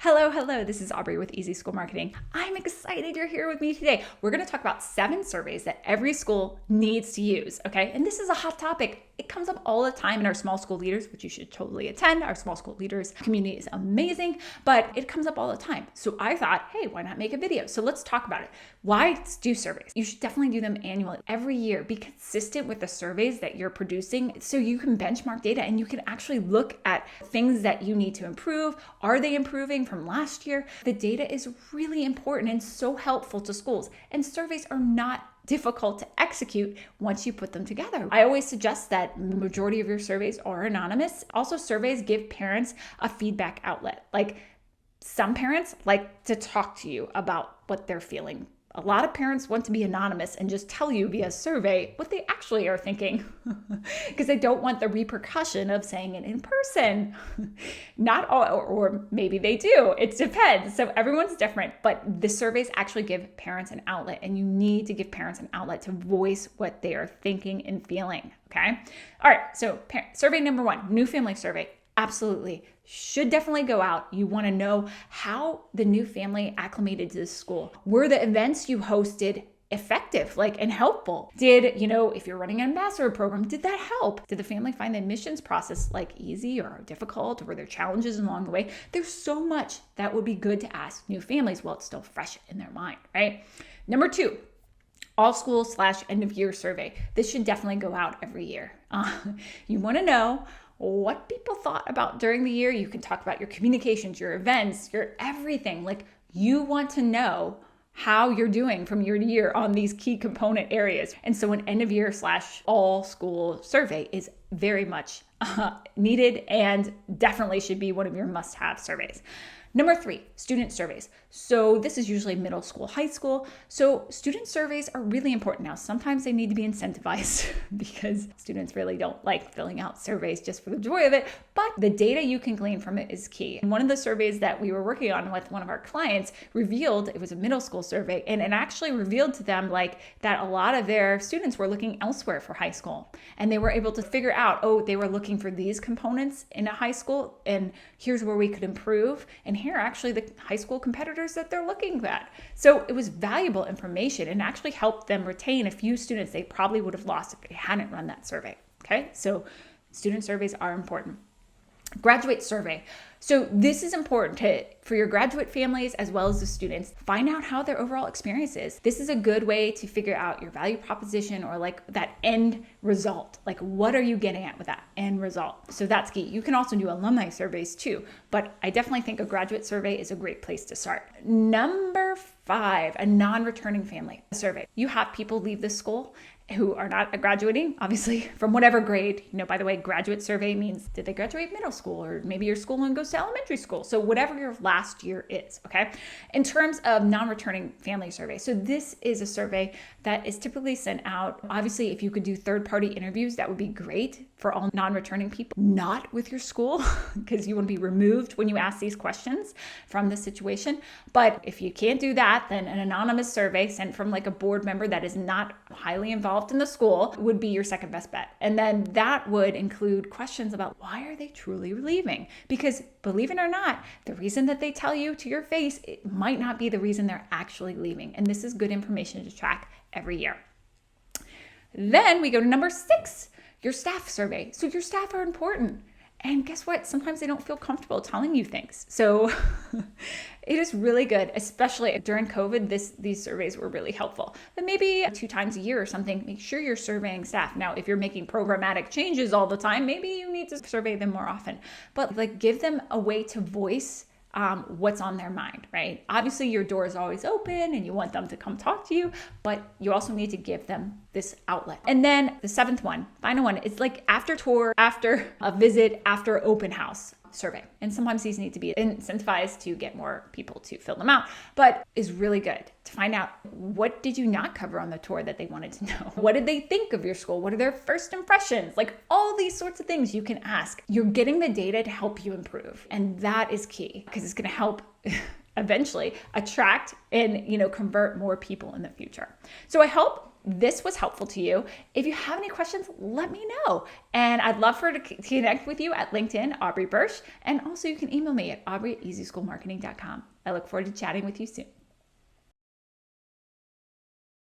Hello, this is Aubrey with Easy School Marketing. I'm excited you're here with me today. We're going to talk about 7 surveys that every school needs to use, okay? And this is a hot topic. It comes up all the time in our small school leaders, which you should totally attend. Our small school leaders community is amazing, but it comes up all the time. So I thought, hey, why not make a video? So let's talk about it. Why do surveys? You should definitely do them annually, every year. Be consistent with the surveys that you're producing so you can benchmark data and you can actually look at things that you need to improve. Are they improving from last year? The data is really important and so helpful to schools. And surveys are not difficult to execute once you put them together. I always suggest that the majority of your surveys are anonymous. Also, surveys give parents a feedback outlet. Like some parents like to talk to you about what they're feeling. A lot of parents want to be anonymous and just tell you via survey what they actually are thinking because they don't want the repercussion of saying it in person. Not all, or maybe they do. It depends. So everyone's different, but the surveys actually give parents an outlet, and you need to give parents an outlet to voice what they are thinking and feeling. Okay. All right. So survey number 1, new family survey. Absolutely. Should definitely go out. You want to know how the new family acclimated to the school. Were the events you hosted effective, and helpful? Did, if you're running an ambassador program, did that help? Did the family find the admissions process easy or difficult? Or were there challenges along the way? There's so much that would be good to ask new families while it's still fresh in their mind, right? Number 2, all school / end of year survey. This should definitely go out every year. You want to know what people thought about during the year. You can talk about your communications, your events, your everything. You want to know how you're doing from year to year on these key component areas. And so an end of year / all school survey is very much needed and definitely should be one of your must-have surveys. Number 3, student surveys. So this is usually middle school, high school. So student surveys are really important now. Sometimes they need to be incentivized because students really don't like filling out surveys just for the joy of it, but the data you can glean from it is key. And one of the surveys that we were working on with one of our clients revealed, it was a middle school survey, and it actually revealed to them that a lot of their students were looking elsewhere for high school. And they were able to figure out, they were looking for these components in a high school, and here's where we could improve. And here are actually the high school competitors that they're looking at. So it was valuable information and actually helped them retain a few students they probably would have lost if they hadn't run that survey. Okay, so student surveys are important. Graduate survey. So this is important for your graduate families as well as the students. Find out how their overall experience is. This is a good way to figure out your value proposition or that end result. What are you getting at with that end result? So that's key. You can also do alumni surveys too, but I definitely think a graduate survey is a great place to start. Number 5, a non-returning family survey. You have people leave the school who are not graduating, obviously, from whatever grade. By the way, graduate survey means did they graduate middle school, or maybe your school and goes to elementary school. So whatever your last year is, okay? In terms of non-returning family survey, so this is a survey that is typically sent out. Obviously, if you could do third-party interviews, that would be great for all non-returning people, not with your school, because you want to be removed when you ask these questions from the situation. But if you can't do that, then an anonymous survey sent from a board member that is not highly involved in the school would be your second best bet. And then that would include questions about why are they truly leaving? Because believe it or not, the reason that they tell you to your face, it might not be the reason they're actually leaving. And this is good information to track every year. Then we go to number 6, your staff survey. So your staff are important. And guess what? Sometimes they don't feel comfortable telling you things. So it is really good, especially during COVID, these surveys were really helpful. But maybe 2 times a year or something, make sure you're surveying staff. Now, if you're making programmatic changes all the time, maybe you need to survey them more often. But give them a way to voice what's on their mind, right? Obviously, your door is always open and you want them to come talk to you, but you also need to give them this outlet. And then the 7th one, final one, is after tour, after a visit, after open house survey. And sometimes these need to be incentivized to get more people to fill them out, but is really good to find out what did you not cover on the tour that they wanted to know? What did they think of your school? What are their first impressions? All these sorts of things you can ask. You're getting the data to help you improve. And that is key because it's going to help eventually attract and convert more people in the future. So I hope this was helpful to you. If you have any questions, let me know. And I'd love to connect with you at LinkedIn, Aubrey Bursch. And also you can email me at aubrey@easyschoolmarketing.com. I look forward to chatting with you soon.